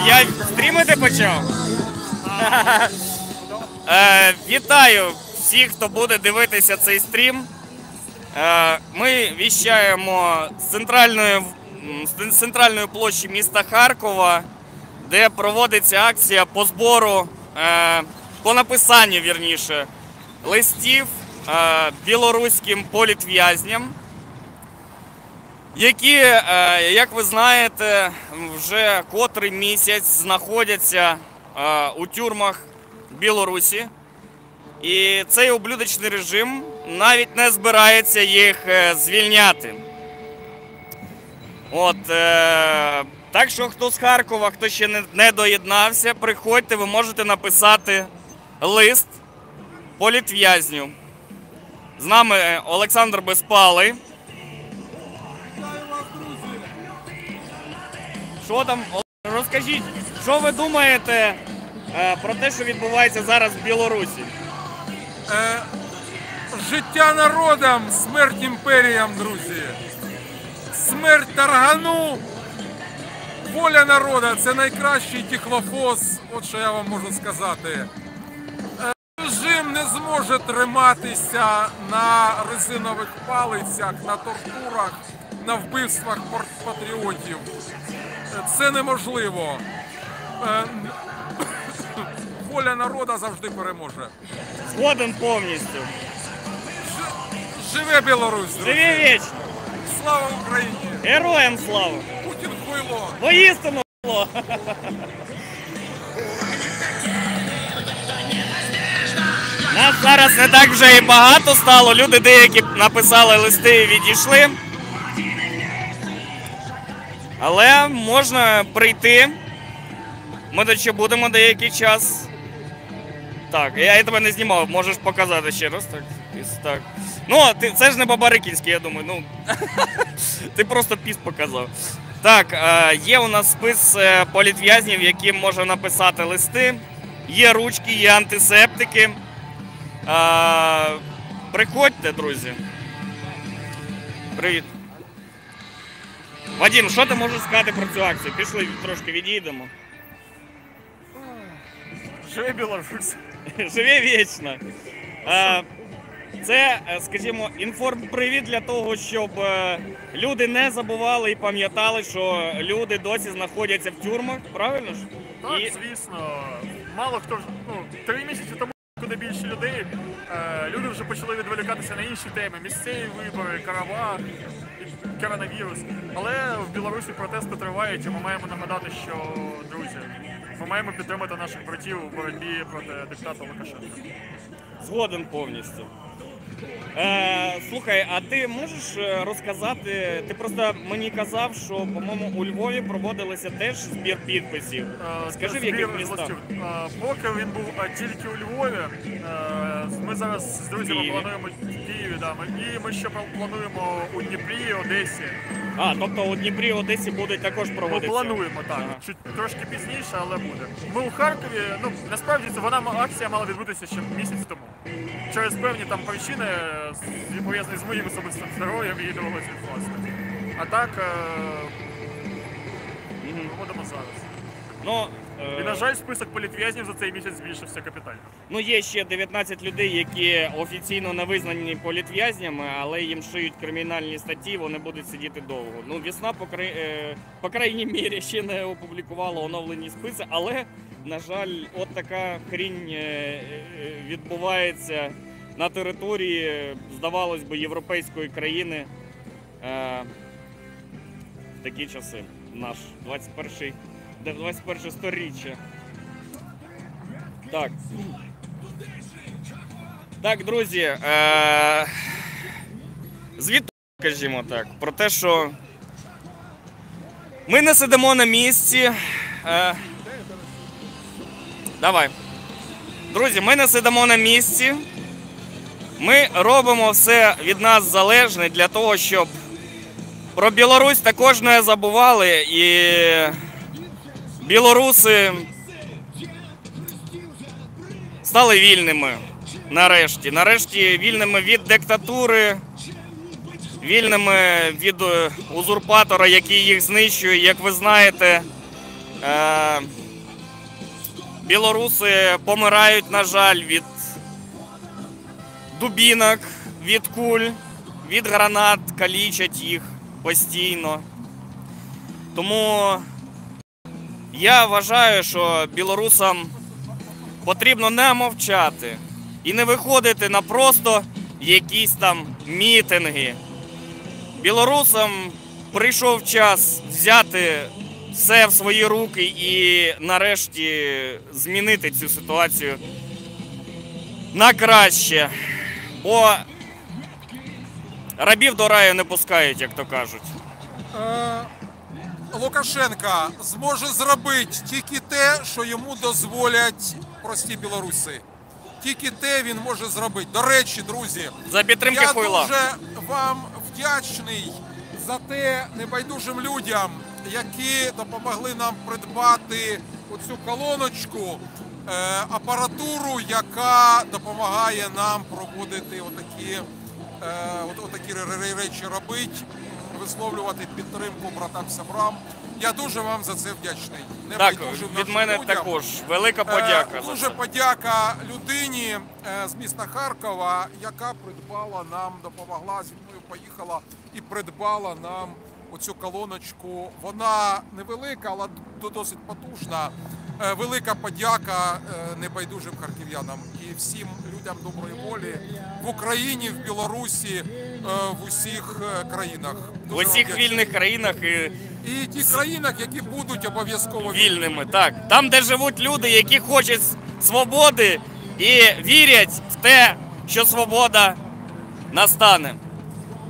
Я стрімити почав? Вітаю всіх, хто буде дивитися цей стрім. Ми віщаємо з центральної площі міста Харкова, де проводиться акція по збору, по написанню, вірніше, листів білоруським політв'язням, які, як ви знаєте, вже котрий місяць знаходяться у тюрмах Білорусі. І цей ублюдочний режим навіть не збирається їх звільняти. Так що, хто з Харкова, хто ще не доєднався, приходьте, ви можете написати лист політв'язню. З нами Олександр Безпалий. Що там? Розкажіть, що ви думаєте про те, що відбувається зараз в Білорусі? Життя народам, смерть імперіям, друзі. Смерть таргану, воля народу – це найкращий тихлофос, от що я вам можу сказати. Режим не зможе триматися на резинових палицях, на тортурах, на вбивствах патріотів. Це неможливо. Воля народу завжди переможе. Згоден повністю. Живе Білорусь, друзі! Живе вічно! Слава Україні! Героям слава! Путін хуйло! Воістину хуйло! Нас зараз не так вже і багато стало. Люди деякі написали листи і відійшли. Але можна прийти. Ми ще будемо деякий час. Так, я тебе не знімав, можеш показати ще раз. Так. Ну, це ж не Бабарикінський, я думаю. Ну, ти просто піс показав. Так, є у нас спис політв'язнів, яким можна написати листи. Є ручки, є антисептики. Приходьте, друзі. Привіт. Вадим, що ти можеш сказати про цю акцію? Пішли, трошки відійдемо. Живе Білорусь. Живе вічно. Це, скажімо, інформпривід для того, щоб люди не забували і пам'ятали, що люди досі знаходяться в тюрмах, правильно ж? Так, звісно. Мало хто, 3 місяці тому, куди більше людей, люди вже почали відволікатися на інші теми. Місцеві вибори, Карабах, коронавірус. Але в Білорусі протести тривають, і ми маємо нагадати, що, друзі, ми маємо підтримати наших братів у боротьбі проти диктатора Лукашенка. Згоден повністю. Слухай, а ти можеш розказати, ти просто мені казав, що, по-моєму, у Львові проводилися теж збір підписів. Скажи, в яких містах? Поки він був тільки у Львові, ми зараз з друзями плануємо в Києві, і ми ще плануємо у Дніпрі, Одесі. Тобто у Дніпрі і Одесі будуть також проводитися? Ми плануємо, так. Чуть трошки пізніше, але буде. Ми у Харкові, насправді акція мала відбутися ще місяць тому. Через певні там причини, пов'язані з моїм особистим здоров'ям, її довелося відкласти. А так, проводимо зараз. І, на жаль, список політв'язнів за цей місяць збільшився капітально. Є ще 19 людей, які офіційно не визнані політв'язнями, але їм шиють кримінальні статті, вони будуть сидіти довго. Весна, по крайній мірі, ще не опублікувала оновлені списи, але, на жаль, от така хрінь відбувається на території, здавалось би, європейської країни в такі часи, наш 21 сторіччя. Так, друзі, звідти, скажімо так, про те, що ми не сидимо на місці. Давай. Друзі, ми не сидимо на місці. Ми робимо все від нас залежне для того, щоб про Білорусь також не забували і білоруси стали вільними нарешті. Нарешті вільними від диктатури, вільними від узурпатора, який їх знищує. Як ви знаєте, Білоруси помирають, на жаль, від дубінок, від куль, від гранат, калічать їх постійно. Тому я вважаю, що білорусам потрібно не мовчати і не виходити на просто якісь там мітинги. Білорусам прийшов час взяти все в свої руки і нарешті змінити цю ситуацію на краще. Бо рабів до раю не пускають, як то кажуть. Лукашенко зможе зробити тільки те, що йому дозволять прості білоруси. Тільки те він може зробити. До речі, друзі, За підтримки я Хуйла. дуже вам вдячний за те небайдужим людям, які допомогли нам придбати оцю колоночку, апаратуру, яка допомагає нам проводити отакі речі робити, висловлювати підтримку братам-сябрам. Я дуже вам за це вдячний. Так, Небайдужим від нашим мене людям. також велика подяка за Дуже це. подяка людині з міста Харкова, яка придбала нам, допомогла, зі мною поїхала і придбала нам оцю колоночку. Вона невелика, але досить потужна. Велика подяка небайдужим харків'янам і всім людям доброї волі в Україні, в Білорусі, в усіх країнах. В Дуже вам усіх вдячний. вільних країнах І тих країнах, які будуть обов'язково вільними, так. Там, де живуть люди, які хочуть свободи і вірять в те, що свобода настане.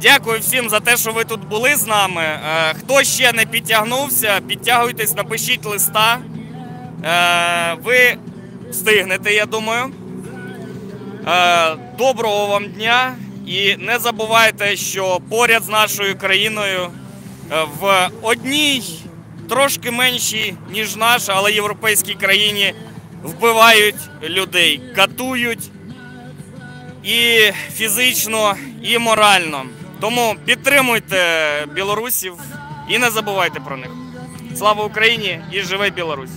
Дякую всім за те, що ви тут були з нами. Хто ще не підтягнувся, підтягуйтесь, напишіть листа. Ви встигнете, я думаю. Доброго вам дня і не забувайте, що поряд з нашою країною в одній, трошки меншій, ніж наша, але європейській країні вбивають людей, катують і фізично, і морально. Тому підтримуйте білорусів і не забувайте про них. Слава Україні і живе Білорусь!